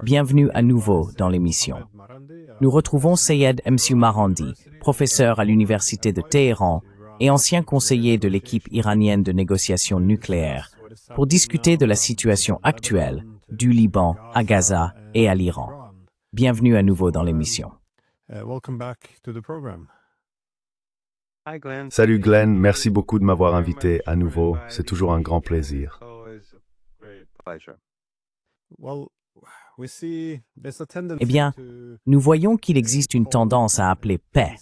Bienvenue à nouveau dans l'émission. Nous retrouvons Sayed M. Marandi, professeur à l'Université de Téhéran et ancien conseiller de l'équipe iranienne de négociation nucléaire, pour discuter de la situation actuelle du Liban à Gaza et à l'Iran. Bienvenue à nouveau dans l'émission. Salut Glenn, merci beaucoup de m'avoir invité à nouveau. C'est toujours un grand plaisir. Eh bien, nous voyons qu'il existe une tendance à appeler paix,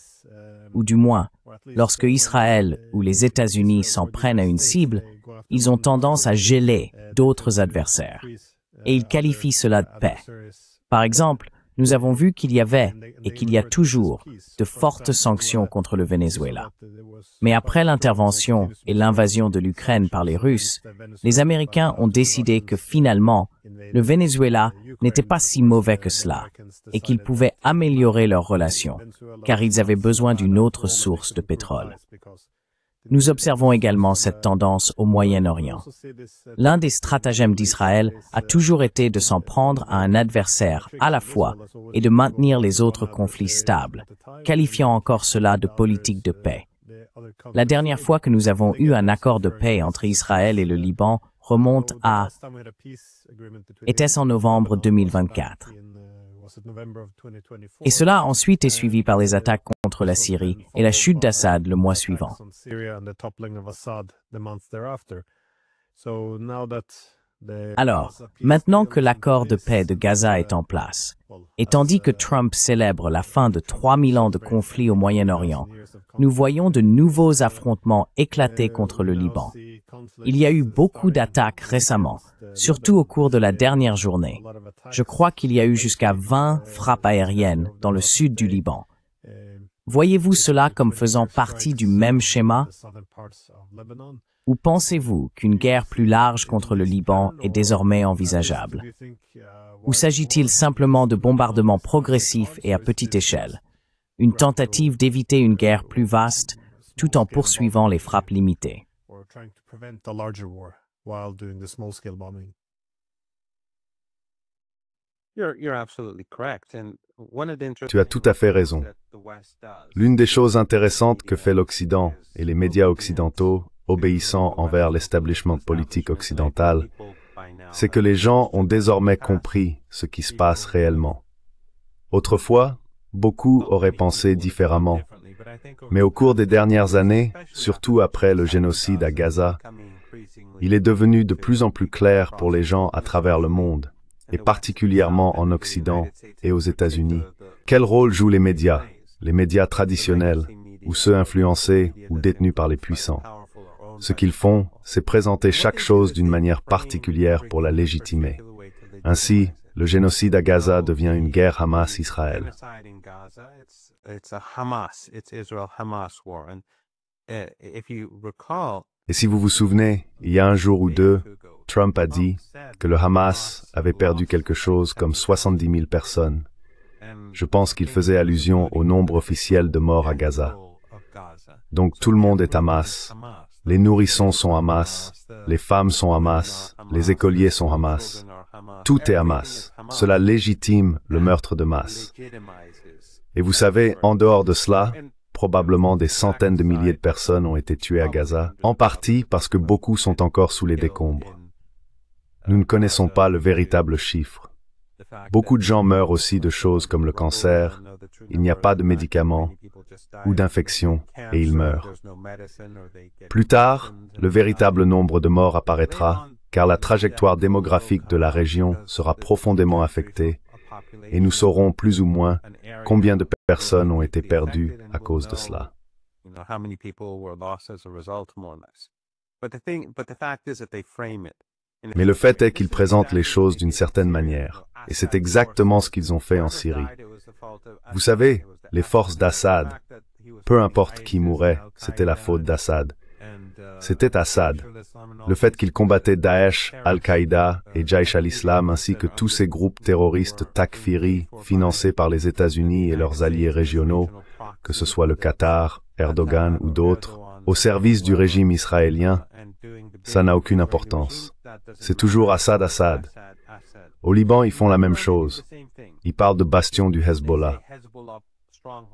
ou du moins, lorsque Israël ou les États-Unis s'en prennent à une cible, ils ont tendance à geler d'autres adversaires, et ils qualifient cela de paix. Par exemple, nous avons vu qu'il y avait, et qu'il y a toujours, de fortes sanctions contre le Venezuela. Mais après l'intervention et l'invasion de l'Ukraine par les Russes, les Américains ont décidé que finalement, le Venezuela n'était pas si mauvais que cela, et qu'ils pouvaient améliorer leurs relations, car ils avaient besoin d'une autre source de pétrole. Nous observons également cette tendance au Moyen-Orient. L'un des stratagèmes d'Israël a toujours été de s'en prendre à un adversaire à la fois et de maintenir les autres conflits stables, qualifiant encore cela de politique de paix. La dernière fois que nous avons eu un accord de paix entre Israël et le Liban remonte à... Était-ce en novembre 2024? Et cela a ensuite été suivi par les attaques contre la Syrie et la chute d'Assad le mois suivant. Alors, maintenant que l'accord de paix de Gaza est en place, et tandis que Trump célèbre la fin de 3000 ans de conflit au Moyen-Orient, nous voyons de nouveaux affrontements éclater contre le Liban. Il y a eu beaucoup d'attaques récemment, surtout au cours de la dernière journée. Je crois qu'il y a eu jusqu'à 20 frappes aériennes dans le sud du Liban. Voyez-vous cela comme faisant partie du même schéma? Ou pensez-vous qu'une guerre plus large contre le Liban est désormais envisageable? Ou s'agit-il simplement de bombardements progressifs et à petite échelle? Une tentative d'éviter une guerre plus vaste tout en poursuivant les frappes limitées? Tu as tout à fait raison. L'une des choses intéressantes que fait l'Occident et les médias occidentaux obéissant envers l'establishment politique occidental, c'est que les gens ont désormais compris ce qui se passe réellement. Autrefois, beaucoup auraient pensé différemment, mais au cours des dernières années, surtout après le génocide à Gaza, il est devenu de plus en plus clair pour les gens à travers le monde, et particulièrement en Occident et aux États-Unis, quel rôle jouent les médias traditionnels, ou ceux influencés ou détenus par les puissants. Ce qu'ils font, c'est présenter chaque chose d'une manière particulière pour la légitimer. Ainsi, le génocide à Gaza devient une guerre Hamas-Israël. Et si vous vous souvenez, il y a un jour ou deux, Trump a dit que le Hamas avait perdu quelque chose comme 70 000 personnes. Je pense qu'il faisait allusion au nombre officiel de morts à Gaza. Donc tout le monde est Hamas. Les nourrissons sont Hamas, les femmes sont Hamas, les écoliers sont Hamas. Tout est Hamas. Cela légitime le meurtre de masse. Et vous savez, en dehors de cela, probablement des centaines de milliers de personnes ont été tuées à Gaza, en partie parce que beaucoup sont encore sous les décombres. Nous ne connaissons pas le véritable chiffre. Beaucoup de gens meurent aussi de choses comme le cancer, il n'y a pas de médicaments ou d'infections et ils meurent. Plus tard, le véritable nombre de morts apparaîtra, car la trajectoire démographique de la région sera profondément affectée et nous saurons plus ou moins combien de personnes ont été perdues à cause de cela. Mais le fait est qu'ils présentent les choses d'une certaine manière, et c'est exactement ce qu'ils ont fait en Syrie. Vous savez, les forces d'Assad, peu importe qui mourait, c'était la faute d'Assad. C'était Assad. Le fait qu'il combattait Daesh, Al-Qaïda et Jaish al-Islam ainsi que tous ces groupes terroristes takfiri financés par les États-Unis et leurs alliés régionaux, que ce soit le Qatar, Erdogan ou d'autres, au service du régime israélien, ça n'a aucune importance. C'est toujours Assad. Au Liban, ils font la même chose. Ils parlent de bastion du Hezbollah.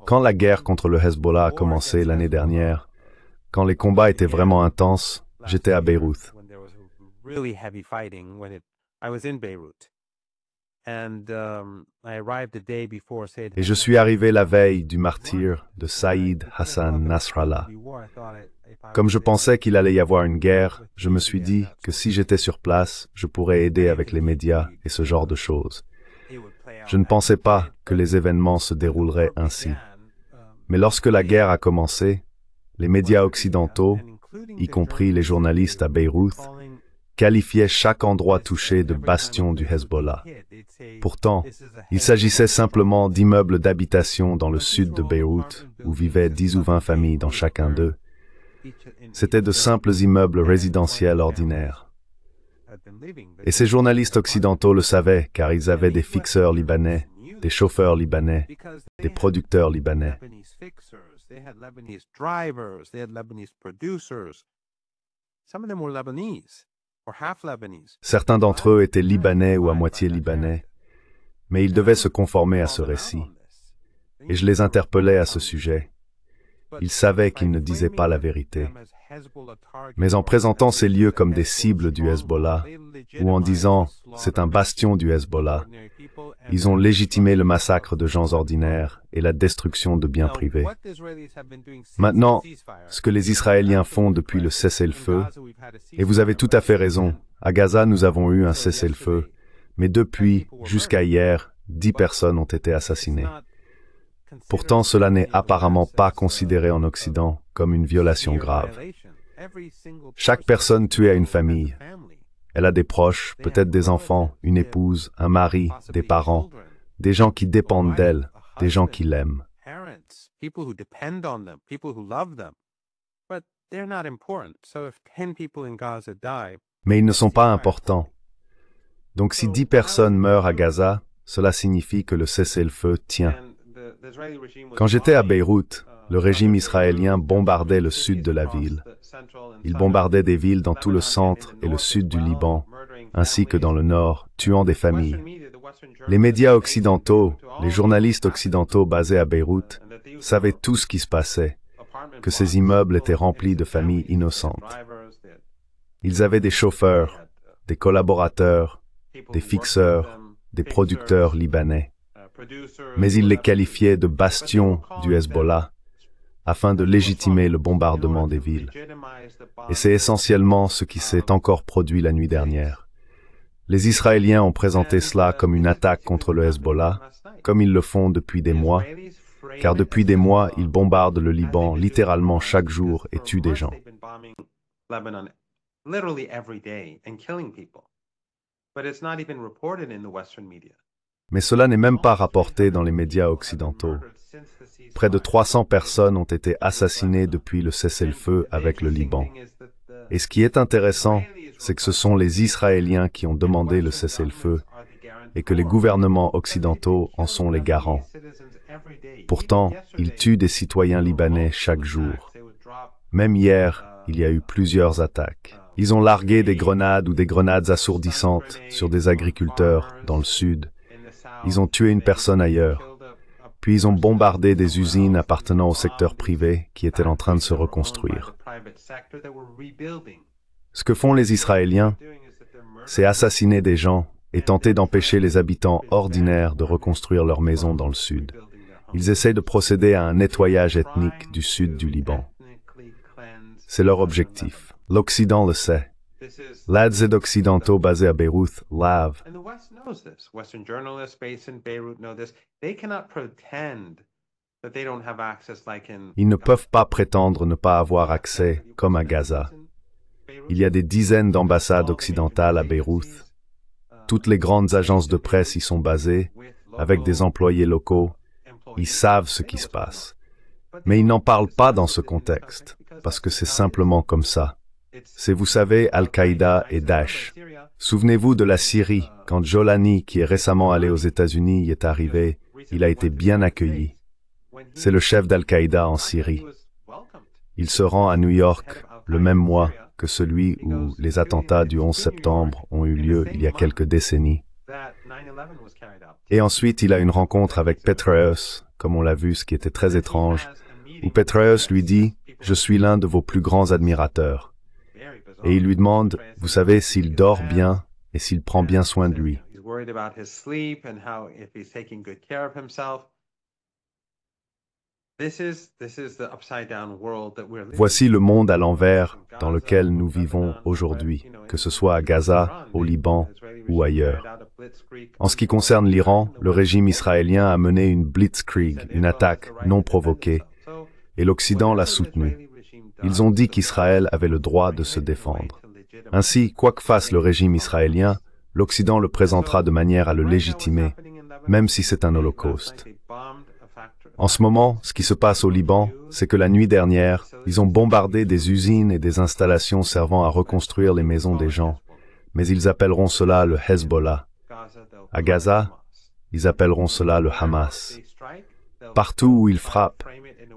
Quand la guerre contre le Hezbollah a commencé l'année dernière, quand les combats étaient vraiment intenses, j'étais à Beyrouth. Et je suis arrivé la veille du martyre de Saïd Hassan Nasrallah. Comme je pensais qu'il allait y avoir une guerre, je me suis dit que si j'étais sur place, je pourrais aider avec les médias et ce genre de choses. Je ne pensais pas que les événements se dérouleraient ainsi. Mais lorsque la guerre a commencé, les médias occidentaux, y compris les journalistes à Beyrouth, qualifiaient chaque endroit touché de bastion du Hezbollah. Pourtant, il s'agissait simplement d'immeubles d'habitation dans le sud de Beyrouth, où vivaient 10 ou 20 familles dans chacun d'eux. C'étaient de simples immeubles résidentiels ordinaires. Et ces journalistes occidentaux le savaient, car ils avaient des fixeurs libanais, des chauffeurs libanais, des producteurs libanais. Certains d'entre eux étaient libanais ou à moitié libanais, mais ils devaient se conformer à ce récit. Et je les interpellais à ce sujet. Ils savaient qu'ils ne disaient pas la vérité. Mais en présentant ces lieux comme des cibles du Hezbollah, ou en disant « c'est un bastion du Hezbollah », ils ont légitimé le massacre de gens ordinaires et la destruction de biens privés. Maintenant, ce que les Israéliens font depuis le cessez-le-feu, et vous avez tout à fait raison, à Gaza nous avons eu un cessez-le-feu, mais depuis, jusqu'à hier, 10 personnes ont été assassinées. Pourtant, cela n'est apparemment pas considéré en Occident comme une violation grave. Chaque personne tuée a une famille. Elle a des proches, peut-être des enfants, une épouse, un mari, des parents, des gens qui dépendent d'elle, des gens qui l'aiment. Mais ils ne sont pas importants. Donc si 10 personnes meurent à Gaza, cela signifie que le cessez-le-feu tient. Quand j'étais à Beyrouth, le régime israélien bombardait le sud de la ville. Il bombardait des villes dans tout le centre et le sud du Liban, ainsi que dans le nord, tuant des familles. Les médias occidentaux, les journalistes occidentaux basés à Beyrouth, savaient tout ce qui se passait, que ces immeubles étaient remplis de familles innocentes. Ils avaient des chauffeurs, des collaborateurs, des fixeurs, des producteurs libanais. Mais ils les qualifiaient de bastions du Hezbollah, afin de légitimer le bombardement des villes. Et c'est essentiellement ce qui s'est encore produit la nuit dernière. Les Israéliens ont présenté cela comme une attaque contre le Hezbollah, comme ils le font depuis des mois, car depuis des mois, ils bombardent le Liban littéralement chaque jour et tuent des gens. Mais cela n'est même pas rapporté dans les médias occidentaux. Près de 300 personnes ont été assassinées depuis le cessez-le-feu avec le Liban. Et ce qui est intéressant, c'est que ce sont les Israéliens qui ont demandé le cessez-le-feu et que les gouvernements occidentaux en sont les garants. Pourtant, ils tuent des citoyens libanais chaque jour. Même hier, il y a eu plusieurs attaques. Ils ont largué des grenades ou des grenades assourdissantes sur des agriculteurs dans le sud. Ils ont tué une personne ailleurs. Puis ils ont bombardé des usines appartenant au secteur privé qui étaient en train de se reconstruire. Ce que font les Israéliens, c'est assassiner des gens et tenter d'empêcher les habitants ordinaires de reconstruire leurs maisons dans le sud. Ils essaient de procéder à un nettoyage ethnique du sud du Liban. C'est leur objectif. L'Occident le sait. L'ADZ occidentaux basés à Beyrouth lavent. Ils ne peuvent pas prétendre ne pas avoir accès, comme à Gaza. Il y a des dizaines d'ambassades occidentales à Beyrouth. Toutes les grandes agences de presse y sont basées, avec des employés locaux. Ils savent ce qui se passe. Mais ils n'en parlent pas dans ce contexte, parce que c'est simplement comme ça. C'est, vous savez, Al-Qaïda et Daesh. Souvenez-vous de la Syrie, quand Jolani, qui est récemment allé aux États-Unis, y est arrivé, il a été bien accueilli. C'est le chef d'Al-Qaïda en Syrie. Il se rend à New York le même mois que celui où les attentats du 11 septembre ont eu lieu il y a quelques décennies. Et ensuite, il a une rencontre avec Petraeus, comme on l'a vu, ce qui était très étrange, où Petraeus lui dit « Je suis l'un de vos plus grands admirateurs ». Et il lui demande, vous savez, s'il dort bien et s'il prend bien soin de lui. Voici le monde à l'envers dans lequel nous vivons aujourd'hui, que ce soit à Gaza, au Liban ou ailleurs. En ce qui concerne l'Iran, le régime israélien a mené une blitzkrieg, une attaque non provoquée, et l'Occident l'a soutenue. Ils ont dit qu'Israël avait le droit de se défendre. Ainsi, quoi que fasse le régime israélien, l'Occident le présentera de manière à le légitimer, même si c'est un holocauste. En ce moment, ce qui se passe au Liban, c'est que la nuit dernière, ils ont bombardé des usines et des installations servant à reconstruire les maisons des gens, mais ils appelleront cela le Hezbollah. À Gaza, ils appelleront cela le Hamas. Partout où ils frappent,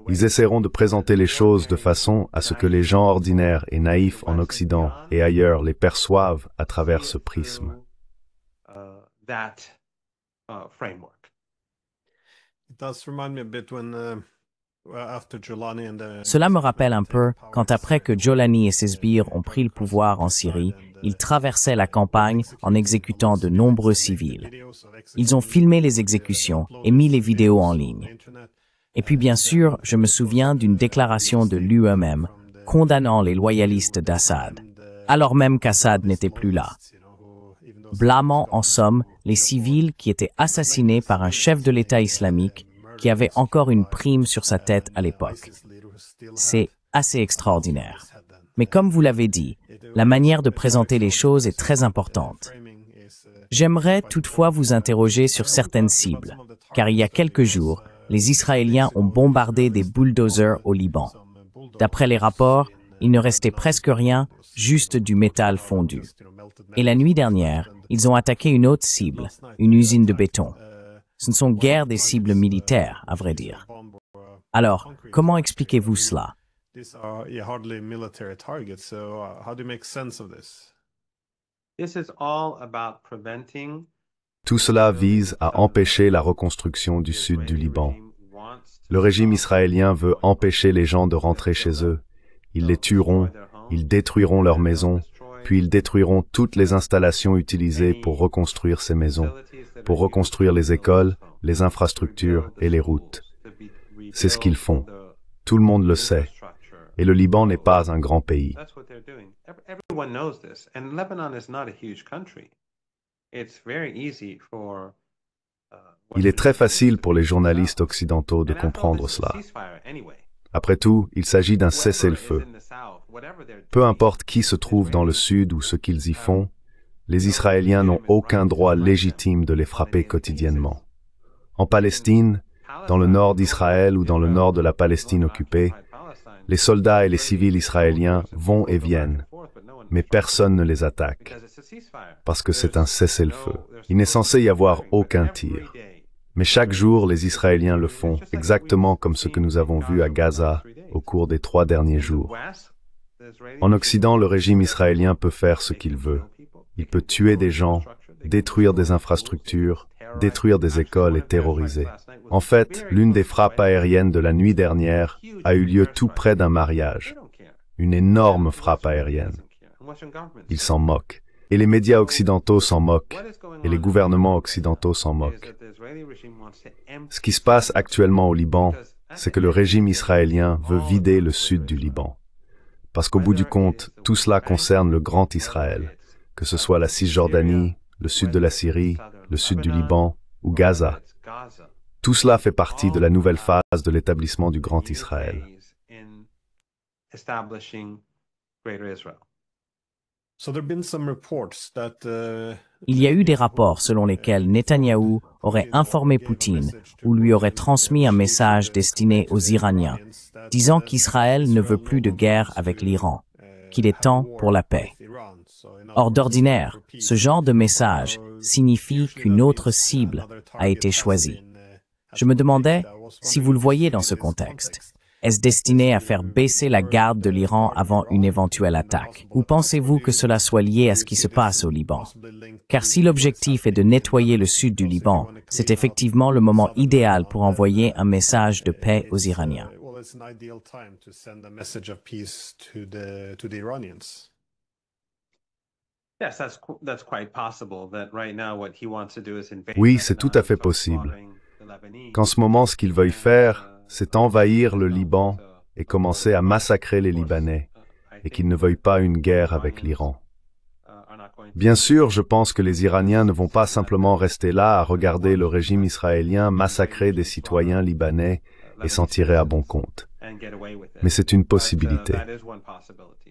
ils essaieront de présenter les choses de façon à ce que les gens ordinaires et naïfs en Occident et ailleurs les perçoivent à travers ce prisme. Cela me rappelle un peu quand après que Jolani et ses sbires ont pris le pouvoir en Syrie, ils traversaient la campagne en exécutant de nombreux civils. Ils ont filmé les exécutions et mis les vidéos en ligne. Et puis bien sûr, je me souviens d'une déclaration de l'UMM condamnant les loyalistes d'Assad, alors même qu'Assad n'était plus là, blâmant en somme les civils qui étaient assassinés par un chef de l'État islamique qui avait encore une prime sur sa tête à l'époque. C'est assez extraordinaire. Mais comme vous l'avez dit, la manière de présenter les choses est très importante. J'aimerais toutefois vous interroger sur certaines cibles, car il y a quelques jours, les Israéliens ont bombardé des bulldozers au Liban. D'après les rapports, il ne restait presque rien, juste du métal fondu. Et la nuit dernière, ils ont attaqué une autre cible, une usine de béton. Ce ne sont guère des cibles militaires, à vrai dire. Alors, comment expliquez-vous cela? Tout cela vise à empêcher la reconstruction du sud du Liban. Le régime israélien veut empêcher les gens de rentrer chez eux. Ils les tueront, ils détruiront leurs maisons, puis ils détruiront toutes les installations utilisées pour reconstruire ces maisons, pour reconstruire les écoles, les infrastructures et les routes. C'est ce qu'ils font. Tout le monde le sait. Et le Liban n'est pas un grand pays. Il est très facile pour les journalistes occidentaux de comprendre cela. Après tout, il s'agit d'un cessez-le-feu. Peu importe qui se trouve dans le sud ou ce qu'ils y font, les Israéliens n'ont aucun droit légitime de les frapper quotidiennement. En Palestine, dans le nord d'Israël ou dans le nord de la Palestine occupée, les soldats et les civils israéliens vont et viennent, mais personne ne les attaque, parce que c'est un cessez-le-feu. Il n'est censé y avoir aucun tir. Mais chaque jour, les Israéliens le font, exactement comme ce que nous avons vu à Gaza au cours des 3 derniers jours. En Occident, le régime israélien peut faire ce qu'il veut. Il peut tuer des gens, détruire des infrastructures, détruire des écoles et terroriser. En fait, l'une des frappes aériennes de la nuit dernière a eu lieu tout près d'un mariage. Une énorme frappe aérienne. Ils s'en moquent. Et les médias occidentaux s'en moquent. Et les gouvernements occidentaux s'en moquent. Ce qui se passe actuellement au Liban, c'est que le régime israélien veut vider le sud du Liban. Parce qu'au bout du compte, tout cela concerne le grand Israël, que ce soit la Cisjordanie, le sud de la Syrie, le sud du Liban ou Gaza. Tout cela fait partie de la nouvelle phase de l'établissement du grand Israël. Il y a eu des rapports selon lesquels Netanyahou aurait informé Poutine ou lui aurait transmis un message destiné aux Iraniens, disant qu'Israël ne veut plus de guerre avec l'Iran, qu'il est temps pour la paix. Or, d'ordinaire, ce genre de message signifie qu'une autre cible a été choisie. Je me demandais si vous le voyez dans ce contexte. Est-ce destiné à faire baisser la garde de l'Iran avant une éventuelle attaque? Ou pensez-vous que cela soit lié à ce qui se passe au Liban? Car si l'objectif est de nettoyer le sud du Liban, c'est effectivement le moment idéal pour envoyer un message de paix aux Iraniens. Oui, c'est tout à fait possible. Qu'en ce moment, ce qu'ils veuillent faire, c'est envahir le Liban et commencer à massacrer les Libanais, et qu'ils ne veuillent pas une guerre avec l'Iran. Bien sûr, je pense que les Iraniens ne vont pas simplement rester là à regarder le régime israélien massacrer des citoyens libanais et s'en tirer à bon compte. Mais c'est une possibilité.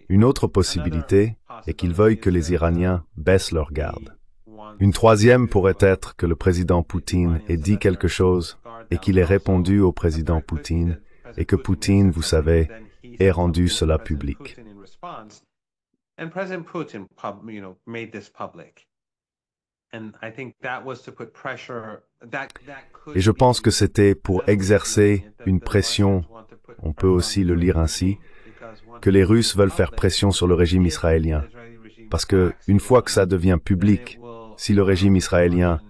Une autre possibilité est qu'ils veuillent que les Iraniens baissent leur garde. Une troisième pourrait être que le président Poutine ait dit quelque chose et qu'il ait répondu au président Poutine et que Poutine, vous savez, ait rendu cela public. Et je pense que c'était pour exercer une pression, on peut aussi le lire ainsi, que les Russes veulent faire pression sur le régime israélien. Parce que, une fois que ça devient public, si le régime israélien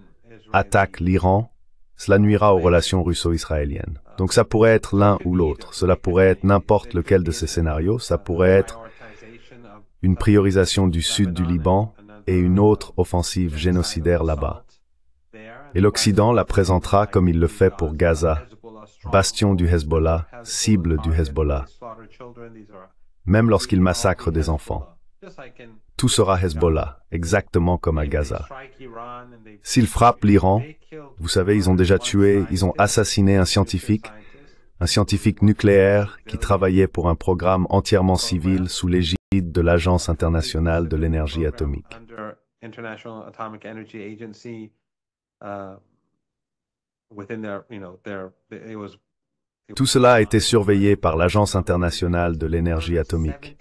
attaque l'Iran, cela nuira aux relations russo-israéliennes. Donc ça pourrait être l'un ou l'autre. Cela pourrait être n'importe lequel de ces scénarios. Ça pourrait être une priorisation du sud du Liban et une autre offensive génocidaire là-bas. Et l'Occident la présentera comme il le fait pour Gaza, bastion du Hezbollah, cible du Hezbollah, même lorsqu'il massacre des enfants. Tout sera Hezbollah, exactement comme à Gaza. S'ils frappent l'Iran, vous savez, ils ont déjà tué, ils ont assassiné un scientifique nucléaire qui travaillait pour un programme entièrement civil sous l'égide de l'Agence internationale de l'énergie atomique. Tout cela a été surveillé par l'Agence internationale de l'énergie atomique.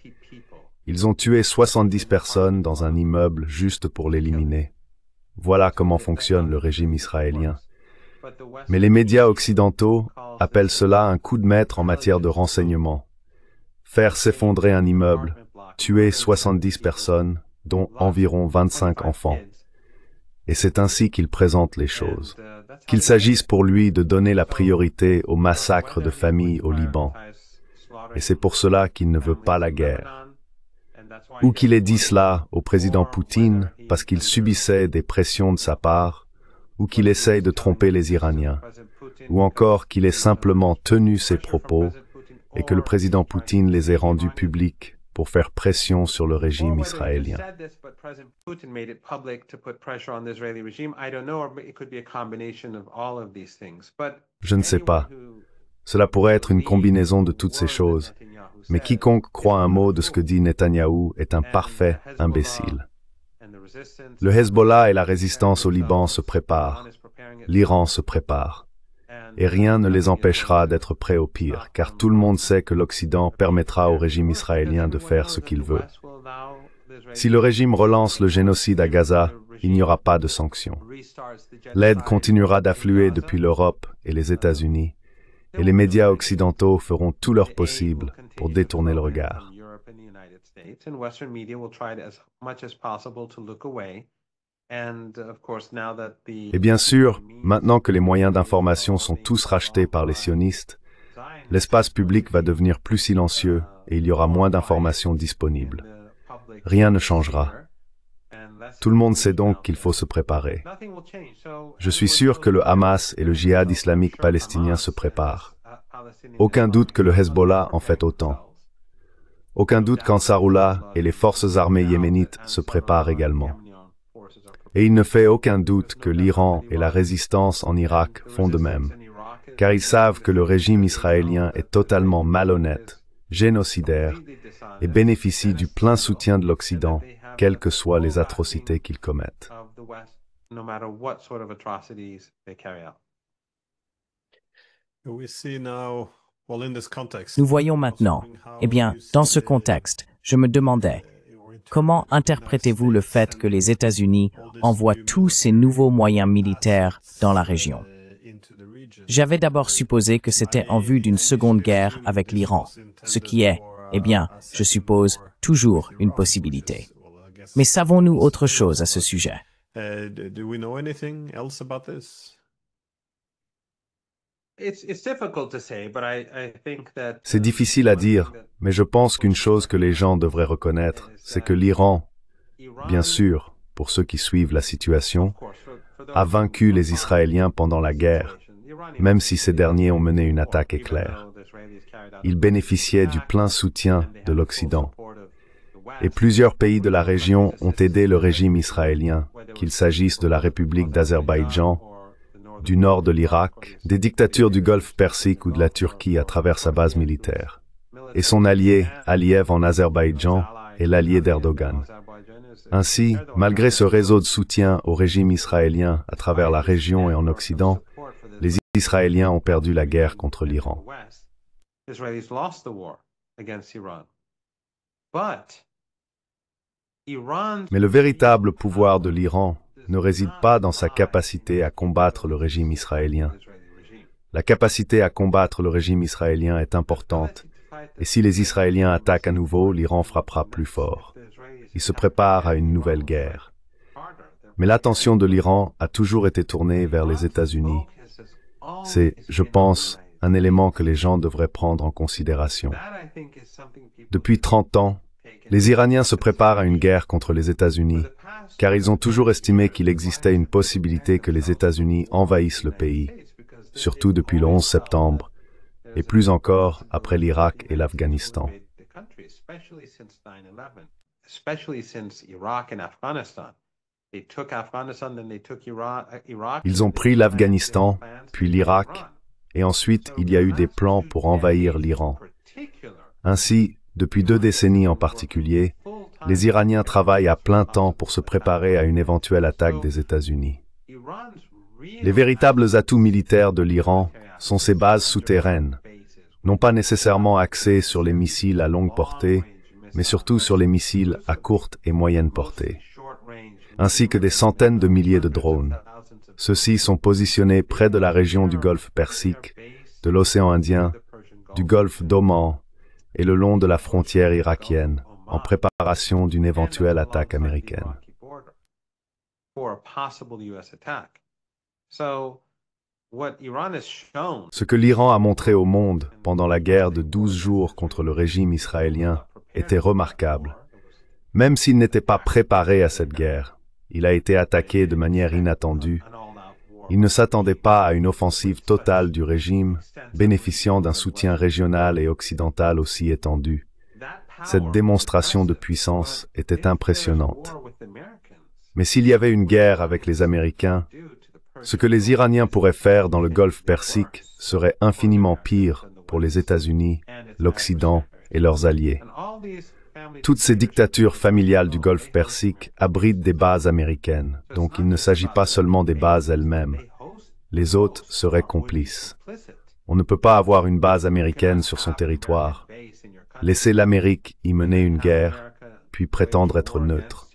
Ils ont tué 70 personnes dans un immeuble juste pour l'éliminer. Voilà comment fonctionne le régime israélien. Mais les médias occidentaux appellent cela un coup de maître en matière de renseignement. Faire s'effondrer un immeuble, tuer 70 personnes, dont environ 25 enfants. Et c'est ainsi qu'il présente les choses. Qu'il s'agisse pour lui de donner la priorité au massacre de familles au Liban. Et c'est pour cela qu'il ne veut pas la guerre. Ou qu'il ait dit cela au président Poutine parce qu'il subissait des pressions de sa part, ou qu'il essaye de tromper les Iraniens, ou encore qu'il ait simplement tenu ses propos et que le président Poutine les ait rendus publics pour faire pression sur le régime israélien. Je ne sais pas. Cela pourrait être une combinaison de toutes ces choses. Mais quiconque croit un mot de ce que dit Netanyahou est un parfait imbécile. Le Hezbollah et la résistance au Liban se préparent. L'Iran se prépare. Et rien ne les empêchera d'être prêts au pire, car tout le monde sait que l'Occident permettra au régime israélien de faire ce qu'il veut. Si le régime relance le génocide à Gaza, il n'y aura pas de sanctions. L'aide continuera d'affluer depuis l'Europe et les États-Unis, et les médias occidentaux feront tout leur possible pour détourner le regard. Et bien sûr, maintenant que les moyens d'information sont tous rachetés par les sionistes, l'espace public va devenir plus silencieux et il y aura moins d'informations disponibles. Rien ne changera. Tout le monde sait donc qu'il faut se préparer. Je suis sûr que le Hamas et le djihad islamique palestinien se préparent. Aucun doute que le Hezbollah en fait autant. Aucun doute qu'Ansarullah et les forces armées yéménites se préparent également. Et il ne fait aucun doute que l'Iran et la résistance en Irak font de même, car ils savent que le régime israélien est totalement malhonnête, génocidaire, et bénéficie du plein soutien de l'Occident, quelles que soient les atrocités qu'ils commettent. Nous voyons maintenant, dans ce contexte, je me demandais, comment interprétez-vous le fait que les États-Unis envoient tous ces nouveaux moyens militaires dans la région? J'avais d'abord supposé que c'était en vue d'une seconde guerre avec l'Iran, ce qui est, eh bien, je suppose, toujours une possibilité. Mais savons-nous autre chose à ce sujet? C'est difficile à dire, mais je pense qu'une chose que les gens devraient reconnaître, c'est que l'Iran, bien sûr, pour ceux qui suivent la situation, a vaincu les Israéliens pendant la guerre, même si ces derniers ont mené une attaque éclair. Ils bénéficiaient du plein soutien de l'Occident. Et plusieurs pays de la région ont aidé le régime israélien, qu'il s'agisse de la République d'Azerbaïdjan, du nord de l'Irak, des dictatures du Golfe Persique ou de la Turquie à travers sa base militaire. Et son allié, Aliyev en Azerbaïdjan, est l'allié d'Erdogan. Ainsi, malgré ce réseau de soutien au régime israélien à travers la région et en Occident, les Israéliens ont perdu la guerre contre l'Iran. Mais le véritable pouvoir de l'Iran ne réside pas dans sa capacité à combattre le régime israélien. La capacité à combattre le régime israélien est importante, et si les Israéliens attaquent à nouveau, l'Iran frappera plus fort. Il se prépare à une nouvelle guerre. Mais l'attention de l'Iran a toujours été tournée vers les États-Unis. C'est, je pense, un élément que les gens devraient prendre en considération. Depuis 30 ans, les Iraniens se préparent à une guerre contre les États-Unis, car ils ont toujours estimé qu'il existait une possibilité que les États-Unis envahissent le pays, surtout depuis le 11 septembre, et plus encore après l'Irak et l'Afghanistan. Ils ont pris l'Afghanistan, puis l'Irak, et ensuite il y a eu des plans pour envahir l'Iran. Ainsi, depuis 2 décennies en particulier, les Iraniens travaillent à plein temps pour se préparer à une éventuelle attaque des États-Unis. Les véritables atouts militaires de l'Iran sont ses bases souterraines, non pas nécessairement axées sur les missiles à longue portée, mais surtout sur les missiles à courte et moyenne portée, ainsi que des centaines de milliers de drones. Ceux-ci sont positionnés près de la région du Golfe Persique, de l'océan Indien, du Golfe d'Oman et le long de la frontière irakienne, en préparation d'une éventuelle attaque américaine. Ce que l'Iran a montré au monde pendant la guerre de 12 jours contre le régime israélien était remarquable. Même s'il n'était pas préparé à cette guerre, il a été attaqué de manière inattendue. Il ne s'attendait pas à une offensive totale du régime, bénéficiant d'un soutien régional et occidental aussi étendu. Cette démonstration de puissance était impressionnante. Mais s'il y avait une guerre avec les Américains, ce que les Iraniens pourraient faire dans le Golfe Persique serait infiniment pire pour les États-Unis, l'Occident et leurs alliés. Toutes ces dictatures familiales du Golfe Persique abritent des bases américaines, donc il ne s'agit pas seulement des bases elles-mêmes. Les autres seraient complices. On ne peut pas avoir une base américaine sur son territoire, laisser l'Amérique y mener une guerre, puis prétendre être neutre.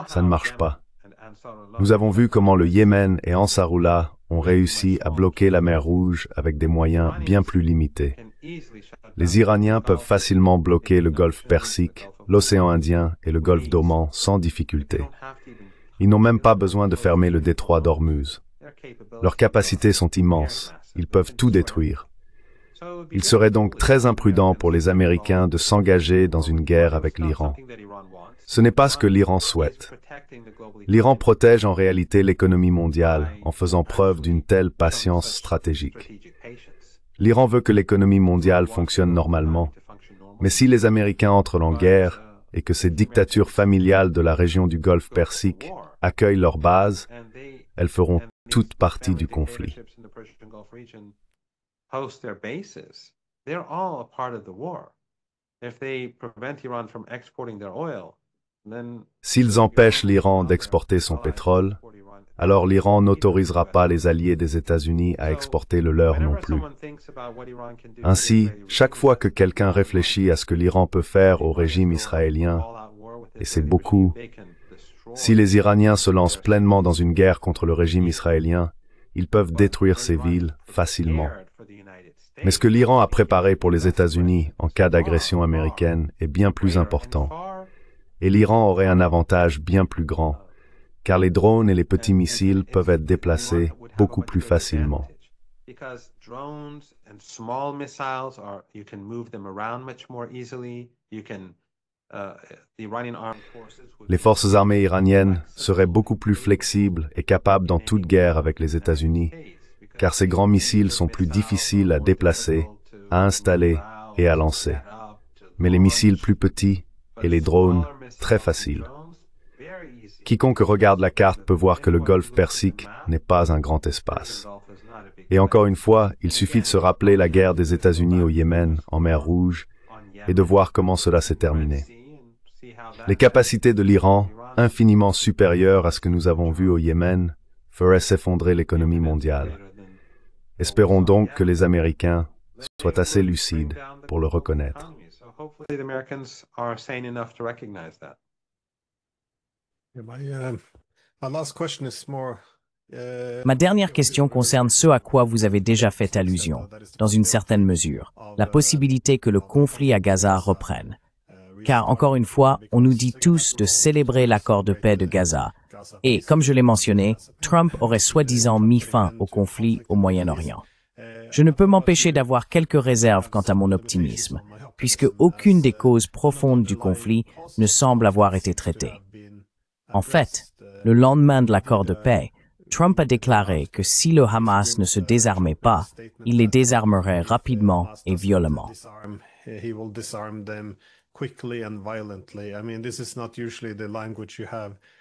Ça ne marche pas. Nous avons vu comment le Yémen et Ansarullah ont réussi à bloquer la mer Rouge avec des moyens bien plus limités. Les Iraniens peuvent facilement bloquer le Golfe Persique, l'océan Indien et le Golfe d'Oman sans difficulté. Ils n'ont même pas besoin de fermer le détroit d'Ormuz. Leurs capacités sont immenses. Ils peuvent tout détruire. Il serait donc très imprudent pour les Américains de s'engager dans une guerre avec l'Iran. Ce n'est pas ce que l'Iran souhaite. L'Iran protège en réalité l'économie mondiale en faisant preuve d'une telle patience stratégique. L'Iran veut que l'économie mondiale fonctionne normalement, mais si les Américains entrent en guerre et que ces dictatures familiales de la région du Golfe Persique accueillent leurs bases, elles feront toute partie du conflit. S'ils empêchent l'Iran d'exporter son pétrole, alors l'Iran n'autorisera pas les alliés des États-Unis à exporter le leur non plus. Ainsi, chaque fois que quelqu'un réfléchit à ce que l'Iran peut faire au régime israélien, et c'est beaucoup. Si les Iraniens se lancent pleinement dans une guerre contre le régime israélien, ils peuvent détruire ces villes facilement. Mais ce que l'Iran a préparé pour les États-Unis en cas d'agression américaine est bien plus important. Et l'Iran aurait un avantage bien plus grand, car les drones et les petits missiles peuvent être déplacés beaucoup plus facilement. Les forces armées iraniennes seraient beaucoup plus flexibles et capables dans toute guerre avec les États-Unis, car ces grands missiles sont plus difficiles à déplacer, à installer et à lancer. Mais les missiles plus petits et les drones, très faciles. Quiconque regarde la carte peut voir que le golfe Persique n'est pas un grand espace. Et encore une fois, il suffit de se rappeler la guerre des États-Unis au Yémen, en mer Rouge, et de voir comment cela s'est terminé. Les capacités de l'Iran, infiniment supérieures à ce que nous avons vu au Yémen, feraient s'effondrer l'économie mondiale. Espérons donc que les Américains soient assez lucides pour le reconnaître. Ma dernière question concerne ce à quoi vous avez déjà fait allusion, dans une certaine mesure, la possibilité que le conflit à Gaza reprenne. Car, encore une fois, on nous dit tous de célébrer l'accord de paix de Gaza. Et, comme je l'ai mentionné, Trump aurait soi-disant mis fin au conflit au Moyen-Orient. Je ne peux m'empêcher d'avoir quelques réserves quant à mon optimisme, puisque aucune des causes profondes du conflit ne semble avoir été traitée. En fait, le lendemain de l'accord de paix, Trump a déclaré que si le Hamas ne se désarmait pas, il les désarmerait rapidement et violemment.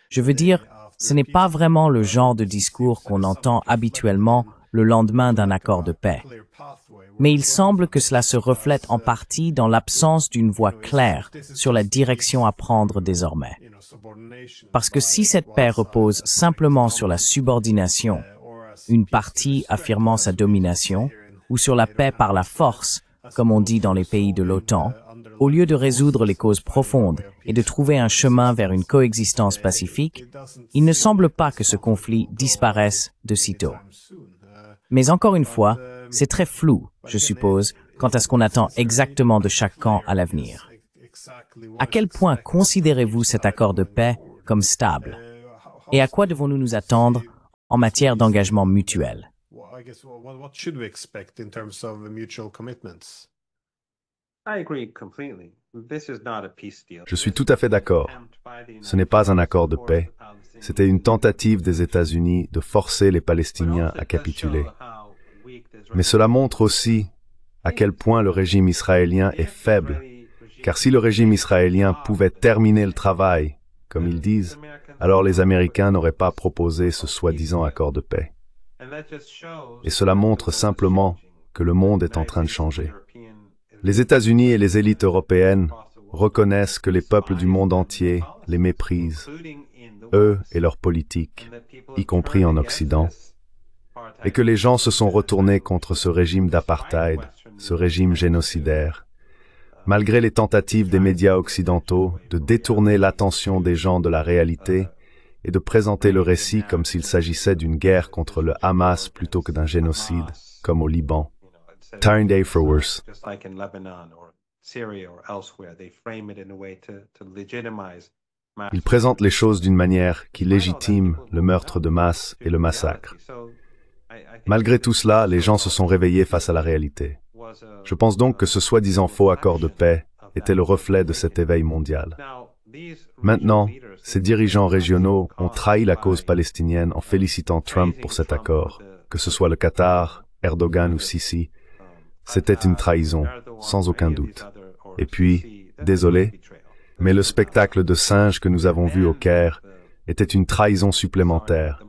Je veux dire, ce n'est pas vraiment le genre de discours qu'on entend habituellement le lendemain d'un accord de paix. Mais il semble que cela se reflète en partie dans l'absence d'une voie claire sur la direction à prendre désormais. Parce que si cette paix repose simplement sur la subordination, une partie affirmant sa domination, ou sur la paix par la force, comme on dit dans les pays de l'OTAN, au lieu de résoudre les causes profondes et de trouver un chemin vers une coexistence pacifique, il ne semble pas que ce conflit disparaisse de sitôt. Mais encore une fois, c'est très flou, je suppose, quant à ce qu'on attend exactement de chaque camp à l'avenir. À quel point considérez-vous cet accord de paix comme stable? Et à quoi devons-nous nous attendre en matière d'engagement mutuel? Je suis tout à fait d'accord. Ce n'est pas un accord de paix. C'était une tentative des États-Unis de forcer les Palestiniens à capituler. Mais cela montre aussi à quel point le régime israélien est faible. Car si le régime israélien pouvait terminer le travail, comme ils disent, alors les Américains n'auraient pas proposé ce soi-disant accord de paix. Et cela montre simplement que le monde est en train de changer. Les États-Unis et les élites européennes reconnaissent que les peuples du monde entier les méprisent, eux et leurs politiques, y compris en Occident, et que les gens se sont retournés contre ce régime d'apartheid, ce régime génocidaire, malgré les tentatives des médias occidentaux de détourner l'attention des gens de la réalité et de présenter le récit comme s'il s'agissait d'une guerre contre le Hamas plutôt que d'un génocide, comme au Liban. Tyne Day for worse. Ils présentent les choses d'une manière qui légitime le meurtre de masse et le massacre. Malgré tout cela, les gens se sont réveillés face à la réalité. Je pense donc que ce soi-disant faux accord de paix était le reflet de cet éveil mondial. Maintenant, ces dirigeants régionaux ont trahi la cause palestinienne en félicitant Trump pour cet accord, que ce soit le Qatar, Erdogan ou Sisi. C'était une trahison, sans aucun doute. Et puis, désolé, mais le spectacle de singes que nous avons vu au Caire était une trahison supplémentaire,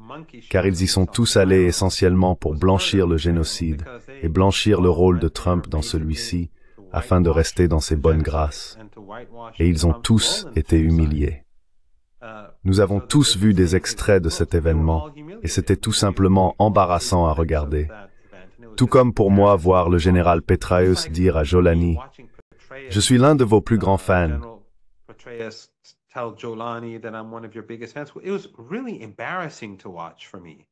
car ils y sont tous allés essentiellement pour blanchir le génocide et blanchir le rôle de Trump dans celui-ci, afin de rester dans ses bonnes grâces. Et ils ont tous été humiliés. Nous avons tous vu des extraits de cet événement, et c'était tout simplement embarrassant à regarder. Tout comme pour moi voir le général Petraeus dire à Jolani « Je suis l'un de vos plus grands fans. tell Jolani that I'm one of your biggest fans. It was really embarrassing to watch for me.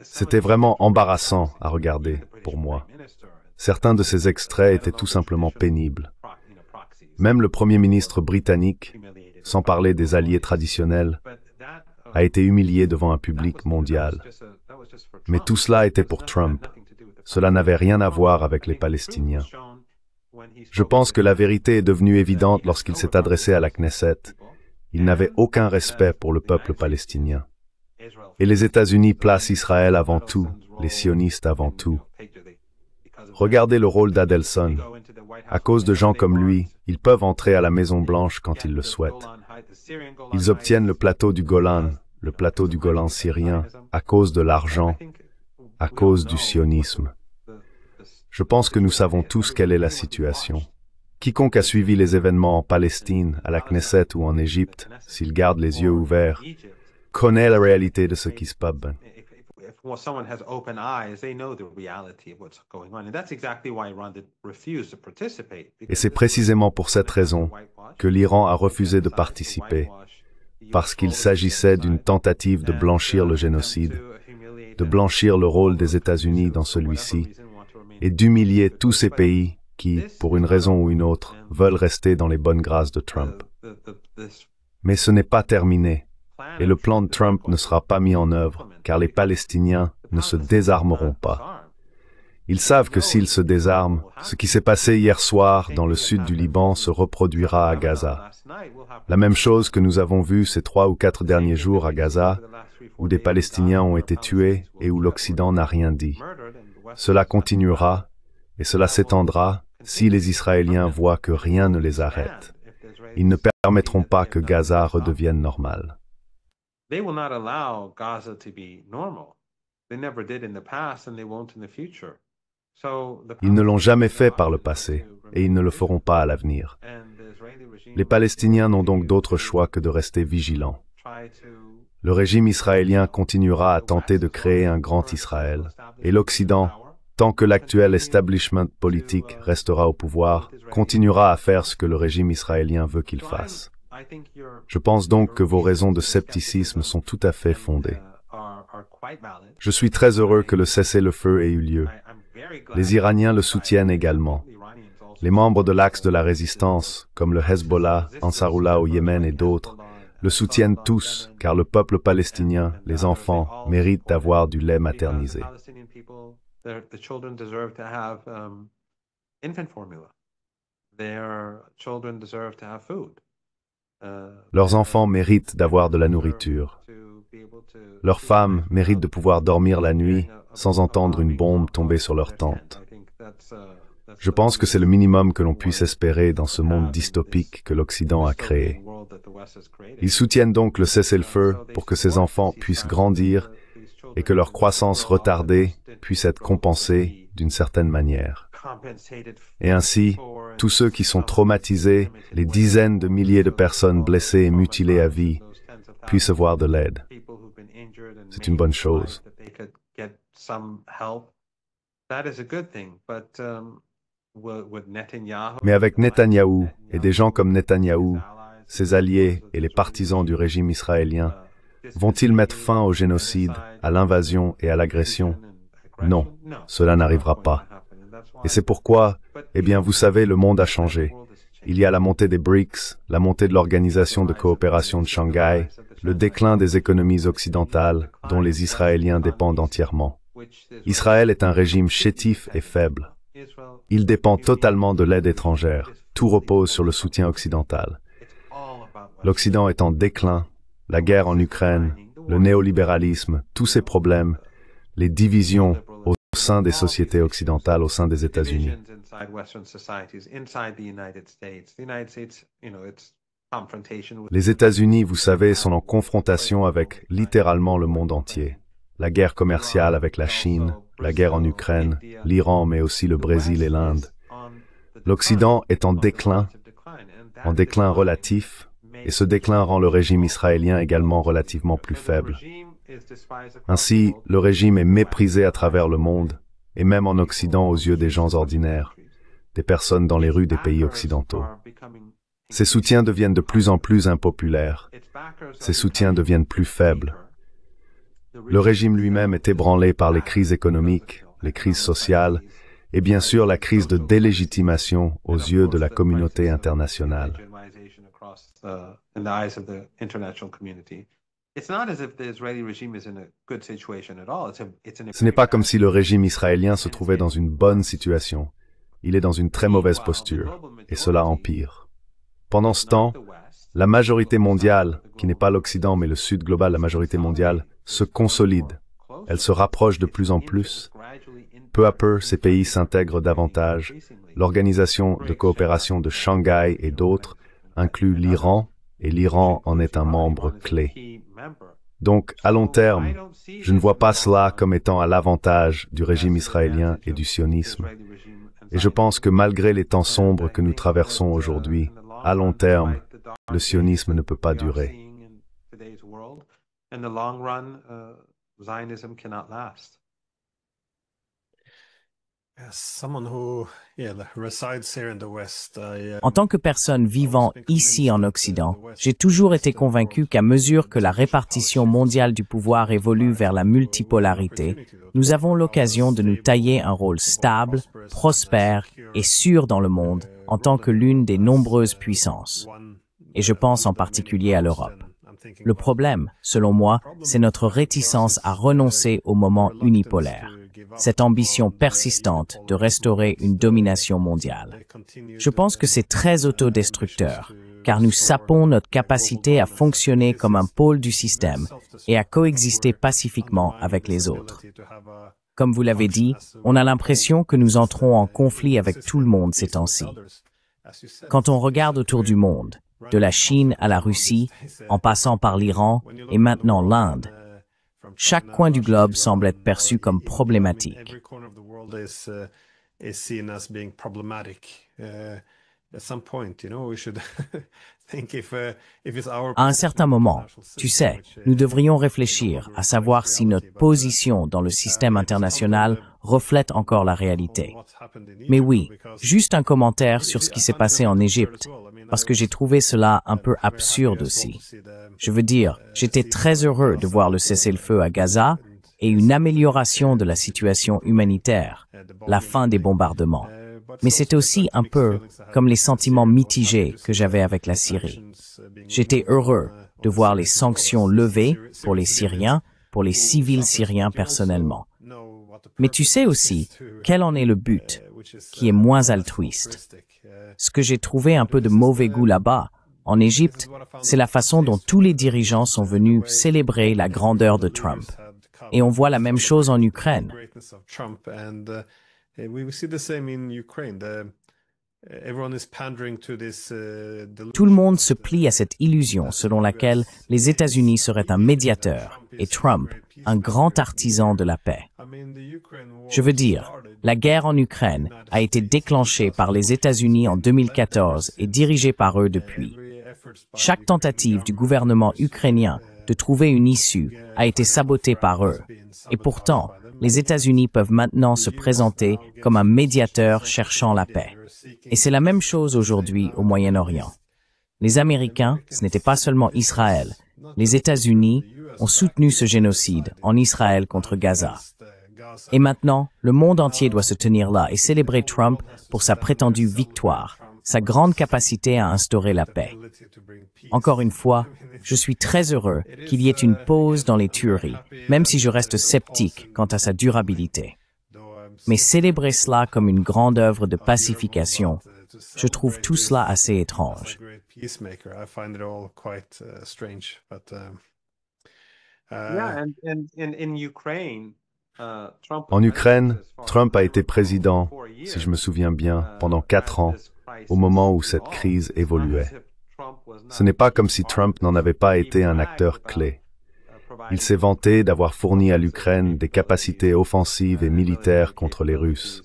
C'était vraiment embarrassant à regarder pour moi. Certains de ces extraits étaient tout simplement pénibles. Même le Premier ministre britannique, sans parler des alliés traditionnels, a été humilié devant un public mondial. Mais tout cela était pour Trump. Cela n'avait rien à voir avec les Palestiniens. Je pense que la vérité est devenue évidente lorsqu'il s'est adressé à la Knesset. Il n'avait aucun respect pour le peuple palestinien. Et les États-Unis placent Israël avant tout, les sionistes avant tout. Regardez le rôle d'Adelson. À cause de gens comme lui, ils peuvent entrer à la Maison-Blanche quand ils le souhaitent. Ils obtiennent le plateau du Golan syrien, à cause de l'argent, à cause du sionisme. Je pense que nous savons tous quelle est la situation. Quiconque a suivi les événements en Palestine, à la Knesset ou en Égypte, s'il garde les yeux ouverts, connaît la réalité de ce qui se passe. Et c'est précisément pour cette raison que l'Iran a refusé de participer, parce qu'il s'agissait d'une tentative de blanchir le génocide, de blanchir le rôle des États-Unis dans celui-ci, et d'humilier tous ces pays qui, pour une raison ou une autre, veulent rester dans les bonnes grâces de Trump. Mais ce n'est pas terminé, et le plan de Trump ne sera pas mis en œuvre, car les Palestiniens ne se désarmeront pas. Ils savent que s'ils se désarment, ce qui s'est passé hier soir dans le sud du Liban se reproduira à Gaza. La même chose que nous avons vu ces 3 ou 4 derniers jours à Gaza, où des Palestiniens ont été tués et où l'Occident n'a rien dit. Cela continuera, et cela s'étendra si les Israéliens voient que rien ne les arrête. Ils ne permettront pas que Gaza redevienne normal. They will not allow Gaza to be normal. They never did in the past and they won't in the future. Ils ne l'ont jamais fait par le passé, et ils ne le feront pas à l'avenir. Les Palestiniens n'ont donc d'autre choix que de rester vigilants. Le régime israélien continuera à tenter de créer un grand Israël, et l'Occident, tant que l'actuel establishment politique restera au pouvoir, continuera à faire ce que le régime israélien veut qu'il fasse. Je pense donc que vos raisons de scepticisme sont tout à fait fondées. Je suis très heureux que le cessez-le-feu ait eu lieu. Les Iraniens le soutiennent également. Les membres de l'axe de la résistance, comme le Hezbollah, Ansarullah au Yémen et d'autres, le soutiennent tous, car le peuple palestinien, les enfants, méritent d'avoir du lait maternisé. Leurs enfants méritent d'avoir de la nourriture. Leurs femmes méritent de pouvoir dormir la nuit sans entendre une bombe tomber sur leur tente. Je pense que c'est le minimum que l'on puisse espérer dans ce monde dystopique que l'Occident a créé. Ils soutiennent donc le cessez-le-feu pour que ces enfants puissent grandir et que leur croissance retardée puisse être compensée d'une certaine manière. Et ainsi, tous ceux qui sont traumatisés, les dizaines de milliers de personnes blessées et mutilées à vie, puissent avoir de l'aide. C'est une bonne chose. Mais avec Netanyahou et des gens comme Netanyahou, ses alliés et les partisans du régime israélien, vont-ils mettre fin au génocide, à l'invasion et à l'agression? Non, cela n'arrivera pas. Et c'est pourquoi, eh bien, vous savez, le monde a changé. Il y a la montée des BRICS, la montée de l'Organisation de coopération de Shanghai, le déclin des économies occidentales, dont les Israéliens dépendent entièrement. Israël est un régime chétif et faible. Il dépend totalement de l'aide étrangère. Tout repose sur le soutien occidental. L'Occident est en déclin, la guerre en Ukraine, le néolibéralisme, tous ces problèmes, les divisions au sein des sociétés occidentales, au sein des États-Unis. Les États-Unis, vous savez, sont en confrontation avec littéralement le monde entier. La guerre commerciale avec la Chine, la guerre en Ukraine, l'Iran, mais aussi le Brésil et l'Inde. L'Occident est en déclin relatif, et ce déclin rend le régime israélien également relativement plus faible. Ainsi, le régime est méprisé à travers le monde, et même en Occident aux yeux des gens ordinaires, des personnes dans les rues des pays occidentaux. Ses soutiens deviennent de plus en plus impopulaires. Ses soutiens deviennent plus faibles. Le régime lui-même est ébranlé par les crises économiques, les crises sociales et bien sûr la crise de délégitimation aux yeux de la communauté internationale. Ce n'est pas comme si le régime israélien se trouvait dans une bonne situation. Il est dans une très mauvaise posture, et cela empire. Pendant ce temps, la majorité mondiale, qui n'est pas l'Occident mais le Sud global, la majorité mondiale, se consolide. Elle se rapproche de plus en plus. Peu à peu, ces pays s'intègrent davantage. L'Organisation de coopération de Shanghai et d'autres incluent l'Iran, et l'Iran en est un membre clé. Donc, à long terme, je ne vois pas cela comme étant à l'avantage du régime israélien et du sionisme. Et je pense que malgré les temps sombres que nous traversons aujourd'hui, à long terme, le sionisme ne peut pas durer. En tant que personne vivant ici en Occident, j'ai toujours été convaincu qu'à mesure que la répartition mondiale du pouvoir évolue vers la multipolarité, nous avons l'occasion de nous tailler un rôle stable, prospère et sûr dans le monde en tant que l'une des nombreuses puissances. Et je pense en particulier à l'Europe. Le problème, selon moi, c'est notre réticence à renoncer au moment unipolaire. Cette ambition persistante de restaurer une domination mondiale. Je pense que c'est très autodestructeur, car nous sapons notre capacité à fonctionner comme un pôle du système et à coexister pacifiquement avec les autres. Comme vous l'avez dit, on a l'impression que nous entrons en conflit avec tout le monde ces temps-ci. Quand on regarde autour du monde, de la Chine à la Russie, en passant par l'Iran et maintenant l'Inde, chaque coin du globe semble être perçu comme problématique. À un certain moment, tu sais, nous devrions réfléchir à savoir si notre position dans le système international reflète encore la réalité. Mais oui, juste un commentaire sur ce qui s'est passé en Égypte, parce que j'ai trouvé cela un peu absurde aussi. Je veux dire, j'étais très heureux de voir le cessez-le-feu à Gaza et une amélioration de la situation humanitaire, la fin des bombardements. Mais c'était aussi un peu comme les sentiments mitigés que j'avais avec la Syrie. J'étais heureux de voir les sanctions levées pour les Syriens, pour les civils syriens personnellement. Mais tu sais aussi quel en est le but, qui est moins altruiste. Ce que j'ai trouvé un peu de mauvais goût là-bas, en Égypte, c'est la façon dont tous les dirigeants sont venus célébrer la grandeur de Trump. Et on voit la même chose en Ukraine. Tout le monde se plie à cette illusion selon laquelle les États-Unis seraient un médiateur et Trump un grand artisan de la paix. Je veux dire, la guerre en Ukraine a été déclenchée par les États-Unis en 2014 et dirigée par eux depuis. Chaque tentative du gouvernement ukrainien de trouver une issue a été sabotée par eux. Et pourtant, les États-Unis peuvent maintenant se présenter comme un médiateur cherchant la paix. Et c'est la même chose aujourd'hui au Moyen-Orient. Les Américains, ce n'était pas seulement Israël. Les États-Unis ont soutenu ce génocide en Israël contre Gaza. Et maintenant, le monde entier doit se tenir là et célébrer Trump pour sa prétendue victoire, sa grande capacité à instaurer la paix. Encore une fois, je suis très heureux qu'il y ait une pause dans les tueries, même si je reste sceptique quant à sa durabilité. Mais célébrer cela comme une grande œuvre de pacification, je trouve tout cela assez étrange. En Ukraine, Trump a été président, si je me souviens bien, pendant 4 ans, au moment où cette crise évoluait. Ce n'est pas comme si Trump n'en avait pas été un acteur clé. Il s'est vanté d'avoir fourni à l'Ukraine des capacités offensives et militaires contre les Russes,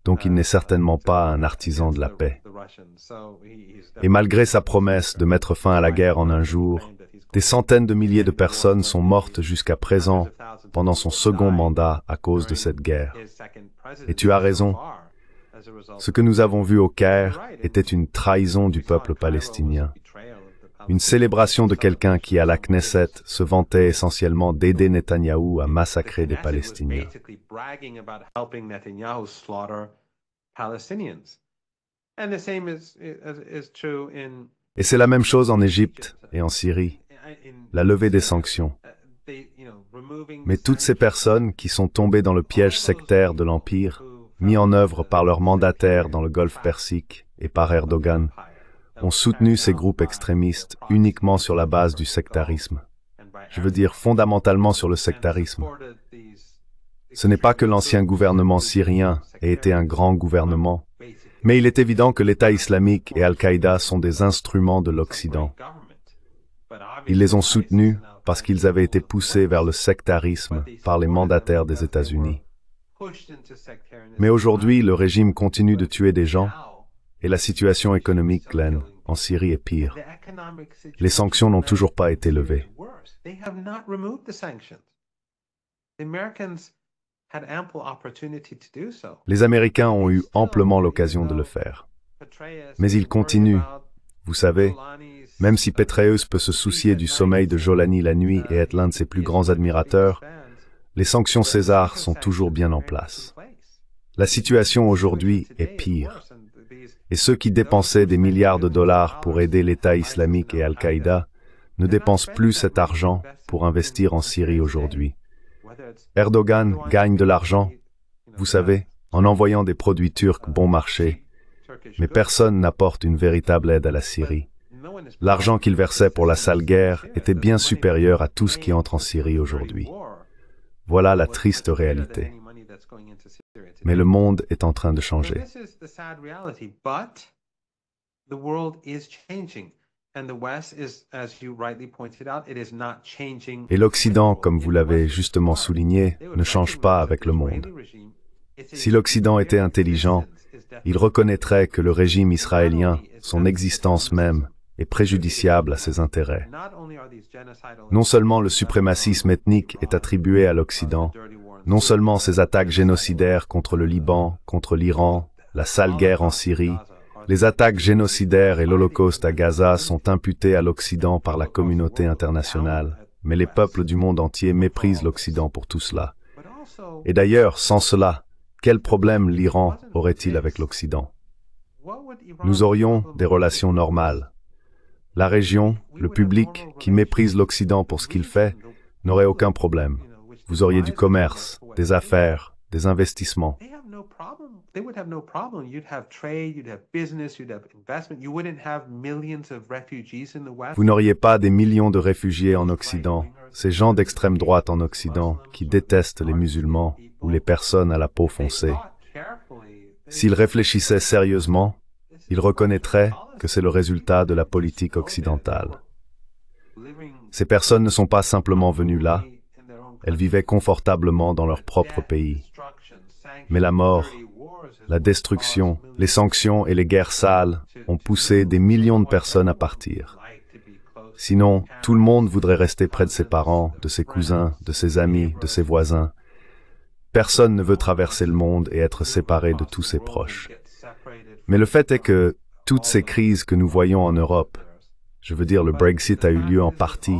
donc il n'est certainement pas un artisan de la paix. Et malgré sa promesse de mettre fin à la guerre en un jour, des centaines de milliers de personnes sont mortes jusqu'à présent pendant son second mandat à cause de cette guerre. Et tu as raison, Ce que nous avons vu au Caire était une trahison du peuple palestinien. Une célébration de quelqu'un qui, à la Knesset, se vantait essentiellement d'aider Netanyahou à massacrer des Palestiniens. Et c'est la même chose en Égypte et en Syrie, la levée des sanctions. Mais toutes ces personnes qui sont tombées dans le piège sectaire de l'Empire, mis en œuvre par leurs mandataires dans le Golfe Persique et par Erdogan, ont soutenu ces groupes extrémistes uniquement sur la base du sectarisme. Je veux dire fondamentalement sur le sectarisme. Ce n'est pas que l'ancien gouvernement syrien ait été un grand gouvernement, mais il est évident que l'État islamique et Al-Qaïda sont des instruments de l'Occident. Ils les ont soutenus parce qu'ils avaient été poussés vers le sectarisme par les mandataires des États-Unis. Mais aujourd'hui, le régime continue de tuer des gens, et la situation économique, Glenn, en Syrie est pire. Les sanctions n'ont toujours pas été levées. Les Américains ont eu amplement l'occasion de le faire. Mais ils continuent. Vous savez, même si Petraeus peut se soucier du sommeil de Jolani la nuit et être l'un de ses plus grands admirateurs, les sanctions César sont toujours bien en place. La situation aujourd'hui est pire. Et ceux qui dépensaient des milliards de dollars pour aider l'État islamique et Al-Qaïda ne dépensent plus cet argent pour investir en Syrie aujourd'hui. Erdogan gagne de l'argent, vous savez, en envoyant des produits turcs bon marché, mais personne n'apporte une véritable aide à la Syrie. L'argent qu'il versait pour la sale guerre était bien supérieur à tout ce qui entre en Syrie aujourd'hui. Voilà la triste réalité. Mais le monde est en train de changer. Et l'Occident, comme vous l'avez justement souligné, ne change pas avec le monde. Si l'Occident était intelligent, il reconnaîtrait que le régime israélien, son existence même, est préjudiciable à ses intérêts. Non seulement le suprémacisme ethnique est attribué à l'Occident, non seulement ces attaques génocidaires contre le Liban, contre l'Iran, la sale guerre en Syrie, les attaques génocidaires et l'Holocauste à Gaza sont imputés à l'Occident par la communauté internationale, mais les peuples du monde entier méprisent l'Occident pour tout cela. Et d'ailleurs, sans cela, quel problème l'Iran aurait-il avec l'Occident? Nous aurions des relations normales. La région, le public, qui méprise l'Occident pour ce qu'il fait, n'aurait aucun problème. Vous auriez du commerce, des affaires, des investissements. Vous n'auriez pas des millions de réfugiés en Occident, ces gens d'extrême droite en Occident qui détestent les musulmans ou les personnes à la peau foncée. S'ils réfléchissaient sérieusement, ils reconnaîtraient que c'est le résultat de la politique occidentale. Ces personnes ne sont pas simplement venues là, elles vivaient confortablement dans leur propre pays. Mais la mort, la destruction, les sanctions et les guerres sales ont poussé des millions de personnes à partir. Sinon, tout le monde voudrait rester près de ses parents, de ses cousins, de ses amis, de ses voisins. Personne ne veut traverser le monde et être séparé de tous ses proches. Mais le fait est que toutes ces crises que nous voyons en Europe, je veux dire le Brexit a eu lieu en partie,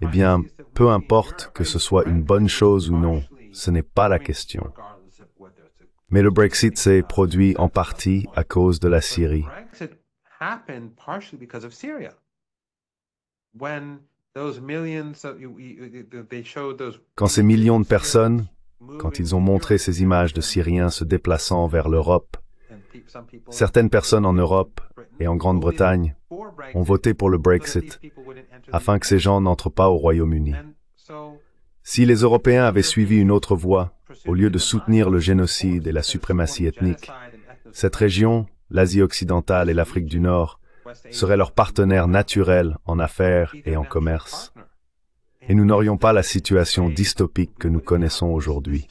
eh bien, peu importe que ce soit une bonne chose ou non, ce n'est pas la question. Mais le Brexit s'est produit en partie à cause de la Syrie. Quand ces millions de personnes, quand ils ont montré ces images de Syriens se déplaçant vers l'Europe, certaines personnes en Europe et en Grande-Bretagne ont voté pour le Brexit afin que ces gens n'entrent pas au Royaume-Uni. Si les Européens avaient suivi une autre voie, au lieu de soutenir le génocide et la suprématie ethnique, cette région, l'Asie occidentale et l'Afrique du Nord, seraient leurs partenaires naturels en affaires et en commerce. Et nous n'aurions pas la situation dystopique que nous connaissons aujourd'hui.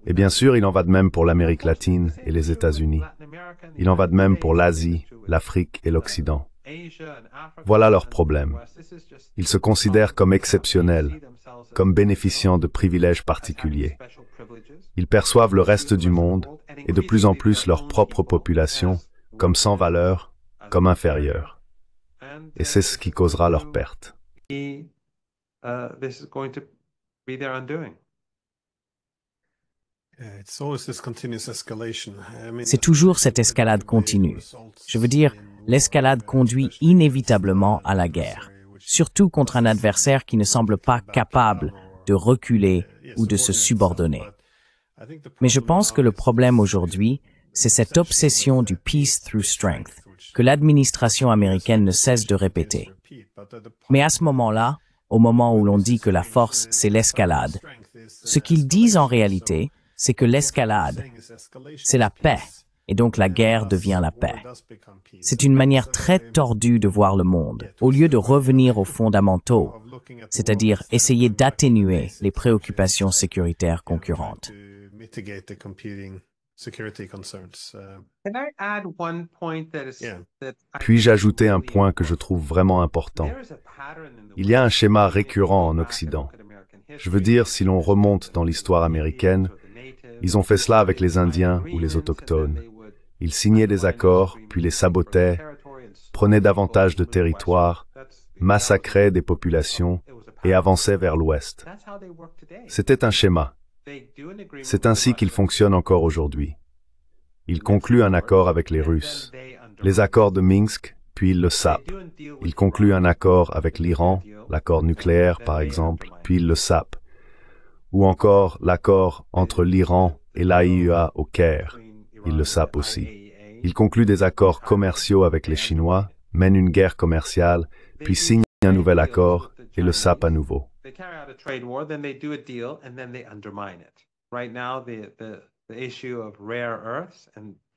Et bien sûr, il en va de même pour l'Amérique latine et les États-Unis. Il en va de même pour l'Asie, l'Afrique et l'Occident. Voilà leur problème. Ils se considèrent comme exceptionnels, comme bénéficiant de privilèges particuliers. Ils perçoivent le reste du monde, et de plus en plus leur propre population, comme sans valeur, comme inférieure. Et c'est ce qui causera leur perte. C'est toujours cette escalade continue. Je veux dire, l'escalade conduit inévitablement à la guerre, surtout contre un adversaire qui ne semble pas capable de reculer ou de se subordonner. Mais je pense que le problème aujourd'hui, c'est cette obsession du peace through strength que l'administration américaine ne cesse de répéter. Mais à ce moment-là, au moment où l'on dit que la force, c'est l'escalade, ce qu'ils disent en réalité, c'est que l'escalade, c'est la paix, et donc la guerre devient la paix. C'est une manière très tordue de voir le monde, au lieu de revenir aux fondamentaux, c'est-à-dire essayer d'atténuer les préoccupations sécuritaires concurrentes. Puis-je ajouter un point que je trouve vraiment important? Il y a un schéma récurrent en Occident. Je veux dire, si l'on remonte dans l'histoire américaine, ils ont fait cela avec les Indiens ou les Autochtones. Ils signaient des accords, puis les sabotaient, prenaient davantage de territoire, massacraient des populations et avançaient vers l'Ouest. C'était un schéma. C'est ainsi qu'il fonctionne encore aujourd'hui. Ils concluent un accord avec les Russes, les accords de Minsk, puis ils le sapent. Ils concluent un accord avec l'Iran, l'accord nucléaire par exemple, puis ils le sapent. Ou encore l'accord entre l'Iran et l'AIEA au Caire, ils le sapent aussi. Ils concluent des accords commerciaux avec les Chinois, mènent une guerre commerciale, puis signent un nouvel accord et le sapent à nouveau.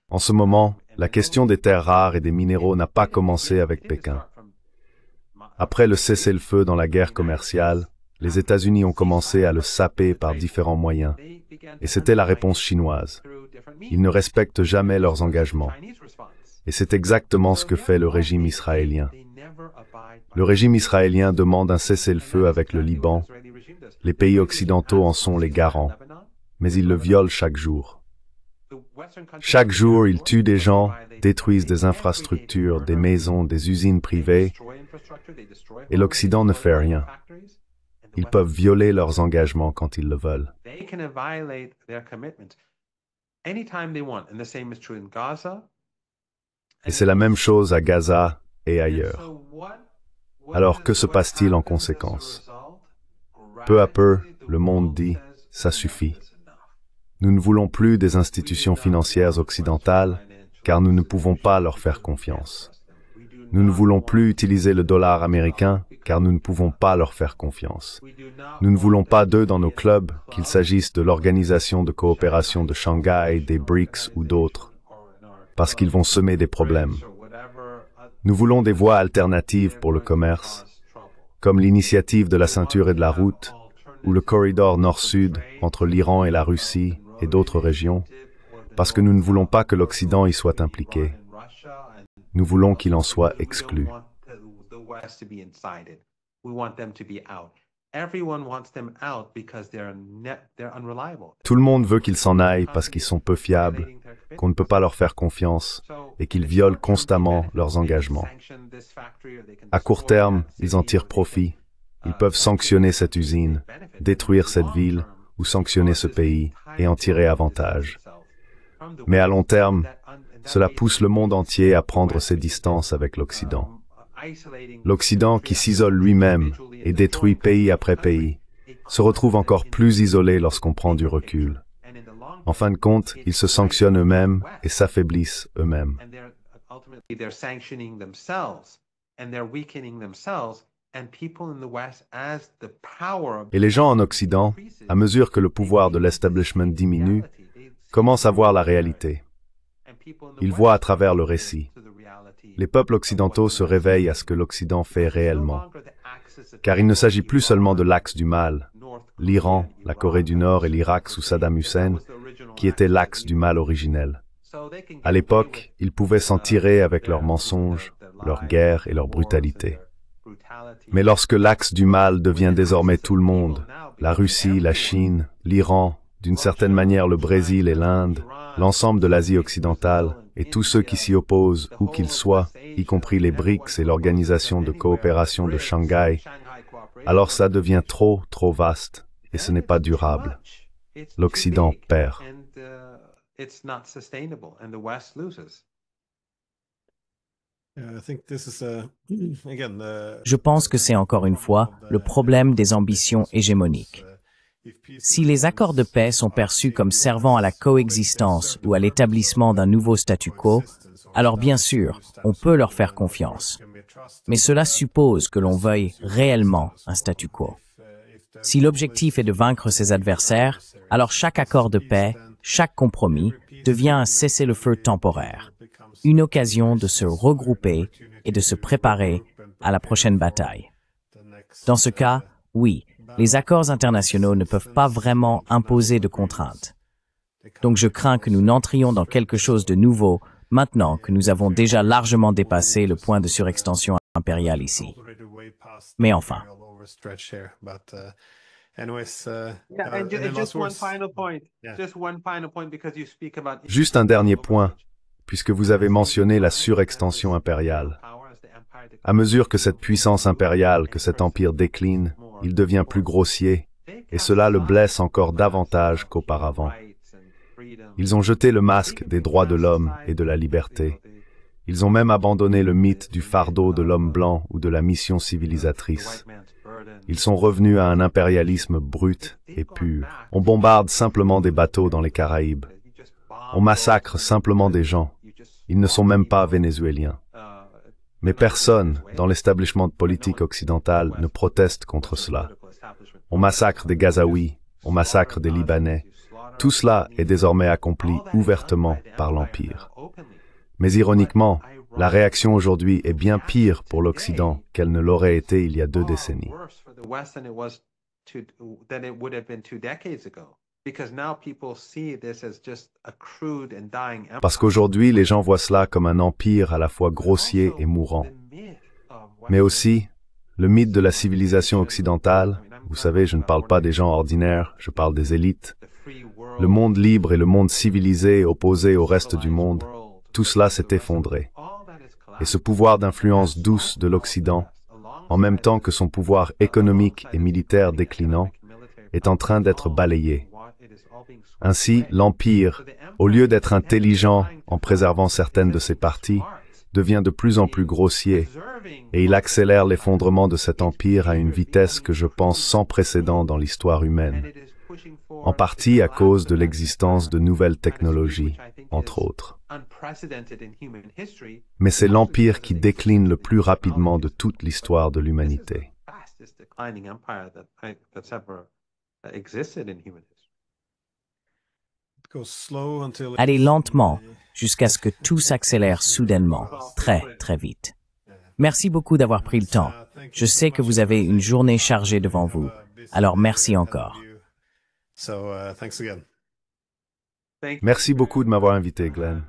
En ce moment, la question des terres rares et des minéraux n'a pas commencé avec Pékin. Après le cessez-le-feu dans la guerre commerciale, les États-Unis ont commencé à le saper par différents moyens, et c'était la réponse chinoise. Ils ne respectent jamais leurs engagements. Et c'est exactement ce que fait le régime israélien. Le régime israélien demande un cessez-le-feu avec le Liban. Les pays occidentaux en sont les garants, mais ils le violent chaque jour. Chaque jour, ils tuent des gens, détruisent des infrastructures, des maisons, des usines privées, et l'Occident ne fait rien. Ils peuvent violer leurs engagements quand ils le veulent. Et c'est la même chose à Gaza et ailleurs. Alors que se passe-t-il en conséquence? Peu à peu, le monde dit « ça suffit ». Nous ne voulons plus des institutions financières occidentales, car nous ne pouvons pas leur faire confiance. Nous ne voulons plus utiliser le dollar américain, car nous ne pouvons pas leur faire confiance. Nous ne voulons pas d'eux dans nos clubs, qu'il s'agisse de l'Organisation de coopération de Shanghai, des BRICS ou d'autres, parce qu'ils vont semer des problèmes. Nous voulons des voies alternatives pour le commerce, comme l'initiative de la ceinture et de la route, ou le corridor nord-sud entre l'Iran et la Russie et d'autres régions, parce que nous ne voulons pas que l'Occident y soit impliqué. Nous voulons qu'il en soit exclu. Tout le monde veut qu'ils s'en aillent parce qu'ils sont peu fiables, qu'on ne peut pas leur faire confiance et qu'ils violent constamment leurs engagements. À court terme, ils en tirent profit. Ils peuvent sanctionner cette usine, détruire cette ville ou sanctionner ce pays et en tirer avantage. Mais à long terme, cela pousse le monde entier à prendre ses distances avec l'Occident. L'Occident, qui s'isole lui-même et détruit pays après pays, se retrouve encore plus isolé lorsqu'on prend du recul. En fin de compte, ils se sanctionnent eux-mêmes et s'affaiblissent eux-mêmes. Et les gens en Occident, à mesure que le pouvoir de l'establishment diminue, commencent à voir la réalité. Ils voient à travers le récit. Les peuples occidentaux se réveillent à ce que l'Occident fait réellement. Car il ne s'agit plus seulement de l'axe du mal, l'Iran, la Corée du Nord et l'Irak sous Saddam Hussein, qui était l'axe du mal originel. À l'époque, ils pouvaient s'en tirer avec leurs mensonges, leurs guerres et leur brutalité. Mais lorsque l'axe du mal devient désormais tout le monde, la Russie, la Chine, l'Iran, d'une certaine manière le Brésil et l'Inde, l'ensemble de l'Asie occidentale, et tous ceux qui s'y opposent, où qu'ils soient, y compris les BRICS et l'Organisation de coopération de Shanghai, alors ça devient trop vaste, et ce n'est pas durable. L'Occident perd. Je pense que c'est encore une fois le problème des ambitions hégémoniques. Si les accords de paix sont perçus comme servant à la coexistence ou à l'établissement d'un nouveau statu quo, alors bien sûr, on peut leur faire confiance. Mais cela suppose que l'on veuille réellement un statu quo. Si l'objectif est de vaincre ses adversaires, alors chaque accord de paix, chaque compromis, devient un cessez-le-feu temporaire, une occasion de se regrouper et de se préparer à la prochaine bataille. Dans ce cas, oui, les accords internationaux ne peuvent pas vraiment imposer de contraintes. Donc je crains que nous n'entrions dans quelque chose de nouveau maintenant que nous avons déjà largement dépassé le point de surextension impériale ici. Mais enfin. Juste un dernier point, puisque vous avez mentionné la surextension impériale. À mesure que cette puissance impériale, que cet empire décline, il devient plus grossier, et cela le blesse encore davantage qu'auparavant. Ils ont jeté le masque des droits de l'homme et de la liberté. Ils ont même abandonné le mythe du fardeau de l'homme blanc ou de la mission civilisatrice. Ils sont revenus à un impérialisme brut et pur. On bombarde simplement des bateaux dans les Caraïbes. On massacre simplement des gens. Ils ne sont même pas vénézuéliens. Mais personne, dans l'establishment politique occidental, ne proteste contre cela. On massacre des Gazaouis, on massacre des Libanais. Tout cela est désormais accompli ouvertement par l'Empire. Mais ironiquement, la réaction aujourd'hui est bien pire pour l'Occident qu'elle ne l'aurait été il y a 2 décennies. Parce qu'aujourd'hui, les gens voient cela comme un empire à la fois grossier et mourant. Mais aussi, le mythe de la civilisation occidentale, vous savez, je ne parle pas des gens ordinaires, je parle des élites. Le monde libre et le monde civilisé opposé au reste du monde, tout cela s'est effondré. Et ce pouvoir d'influence douce de l'Occident, en même temps que son pouvoir économique et militaire déclinant, est en train d'être balayé. Ainsi, l'Empire, au lieu d'être intelligent en préservant certaines de ses parties, devient de plus en plus grossier, et il accélère l'effondrement de cet empire à une vitesse que je pense sans précédent dans l'histoire humaine, en partie à cause de l'existence de nouvelles technologies, entre autres. Mais c'est l'empire qui décline le plus rapidement de toute l'histoire de l'humanité. Allez lentement jusqu'à ce que tout s'accélère soudainement, très vite. Merci beaucoup d'avoir pris le temps. Je sais que vous avez une journée chargée devant vous, alors merci encore. Merci beaucoup de m'avoir invité, Glenn.